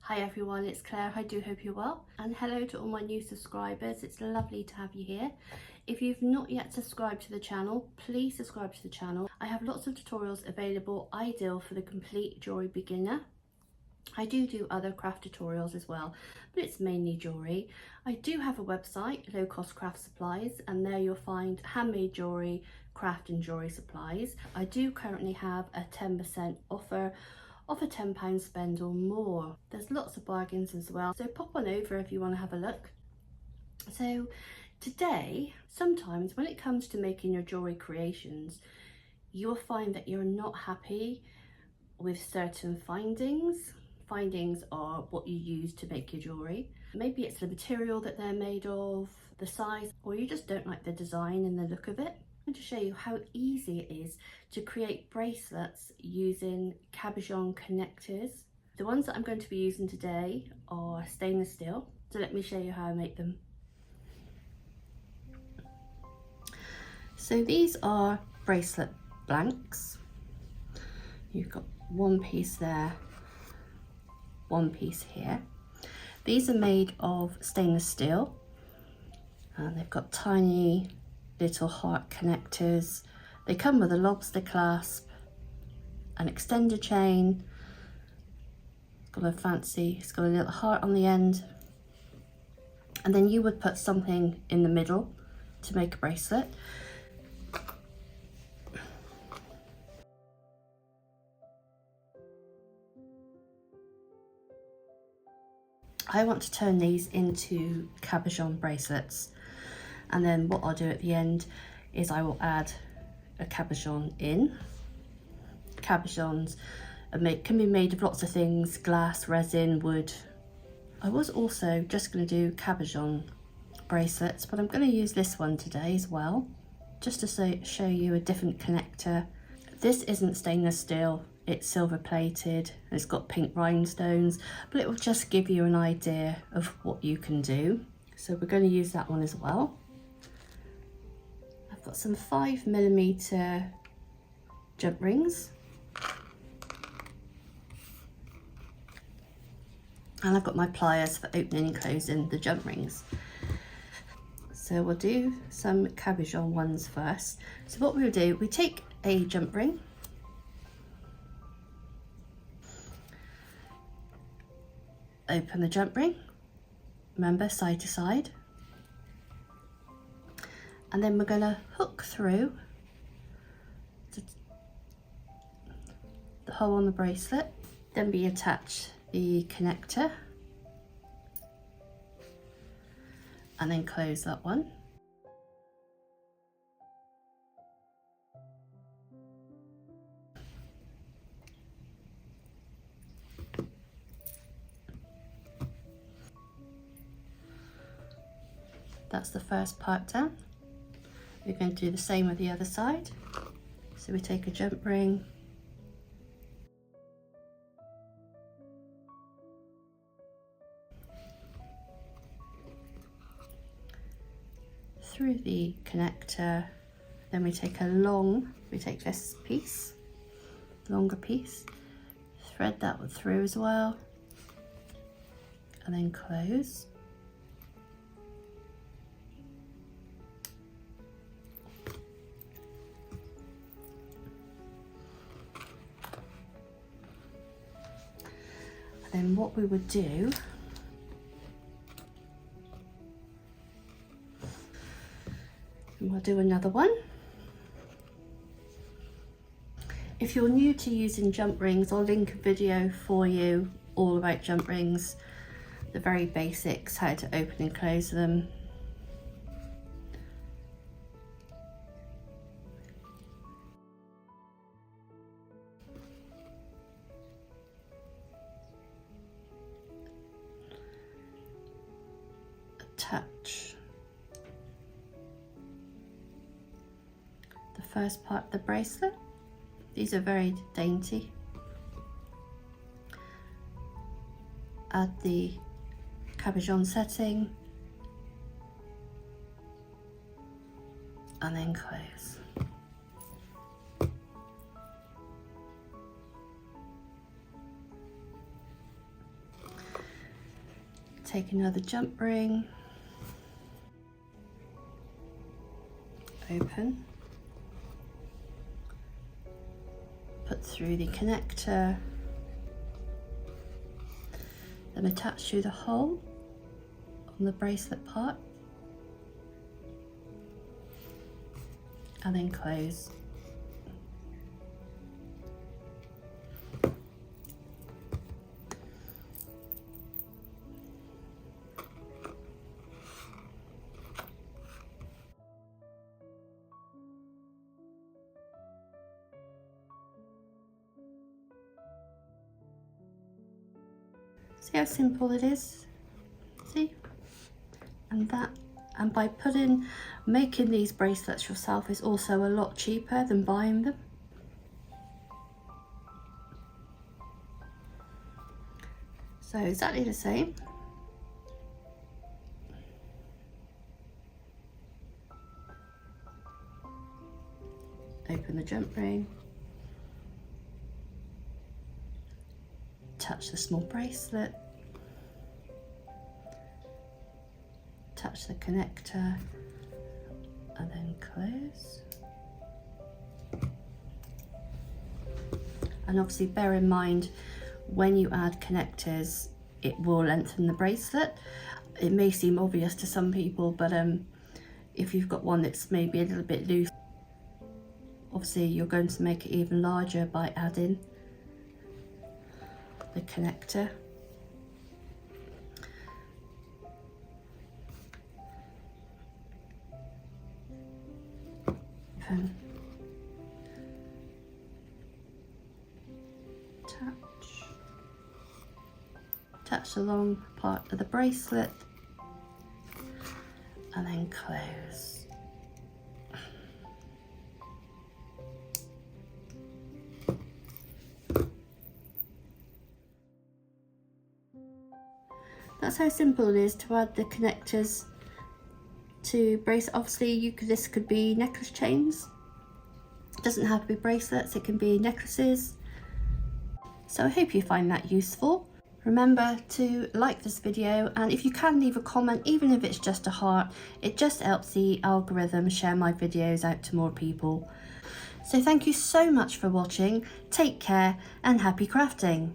Hi everyone, it's Claire. I do hope you're well. And hello to all my new subscribers. It's lovely to have you here. If you've not yet subscribed to the channel, please subscribe to the channel. I have lots of tutorials available, ideal for the complete jewellery beginner. I do other craft tutorials as well, but it's mainly jewellery. I do have a website, Low Cost Craft Supplies, and there you'll find handmade jewellery, craft and jewellery supplies. I do currently have a 10% offer of a £10 spend or more. There's lots of bargains as well, so pop on over if you want to have a look. So today, sometimes when it comes to making your jewellery creations, you'll find that you're not happy with certain findings. Findings are what you use to make your jewellery. Maybe it's the material that they're made of, the size, or you just don't like the design and the look of it. I'm going to show you how easy it is to create bracelets using cabochon connectors. The ones that I'm going to be using today are stainless steel, so let me show you how I make them. So these are bracelet blanks. You've got one piece there, one piece here. These are made of stainless steel and they've got tiny little heart connectors. They come with a lobster clasp, an extender chain. It's got a little heart on the end, and then you would put something in the middle to make a bracelet. I want to turn these into cabochon bracelets, and then what I'll do at the end is I will add a cabochon in. Cabochons can be made of lots of things: glass, resin, wood. I was also just going to do cabochon bracelets, but I'm going to use this one today as well, just to show you a different connector. This isn't stainless steel, it's silver plated, it's got pink rhinestones, but it will just give you an idea of what you can do. So we're going to use that one as well. I've got some 5mm jump rings, and I've got my pliers for opening and closing the jump rings. So we'll do some cabochon ones first. So what we'll do, we take a jump ring, open the jump ring, remember side to side, and then we're going to hook through the hole on the bracelet. Then we attach the connector and then close that one. That's the first part done. We're going to do the same with the other side. So we take a jump ring, through the connector, then we take this piece, longer piece, thread that one through as well, and then close. And then what we would do, and we'll do another one. If you're new to using jump rings, I'll link a video for you all about jump rings, the very basics, how to open and close them. Attach the first part of the bracelet. These are very dainty. Add the cabochon setting and then close. Take another jump ring, open, put through the connector, then attach through the hole on the bracelet part, and then close. See how simple it is? See? And by making these bracelets yourself is also a lot cheaper than buying them. So exactly the same. Open the jump ring. Touch the small bracelet, touch the connector, and then close. And obviously bear in mind, when you add connectors, it will lengthen the bracelet. It may seem obvious to some people, but if you've got one that's maybe a little bit loose, obviously you're going to make it even larger by adding the connector. Open, touch the long part of the bracelet, and then close. That's how simple it is to add the connectors to bracelet. Obviously this could be necklace chains. It doesn't have to be bracelets, it can be necklaces. So I hope you find that useful. Remember to like this video, and if you can leave a comment, even if it's just a heart, it just helps the algorithm share my videos out to more people. So thank you so much for watching, take care and happy crafting.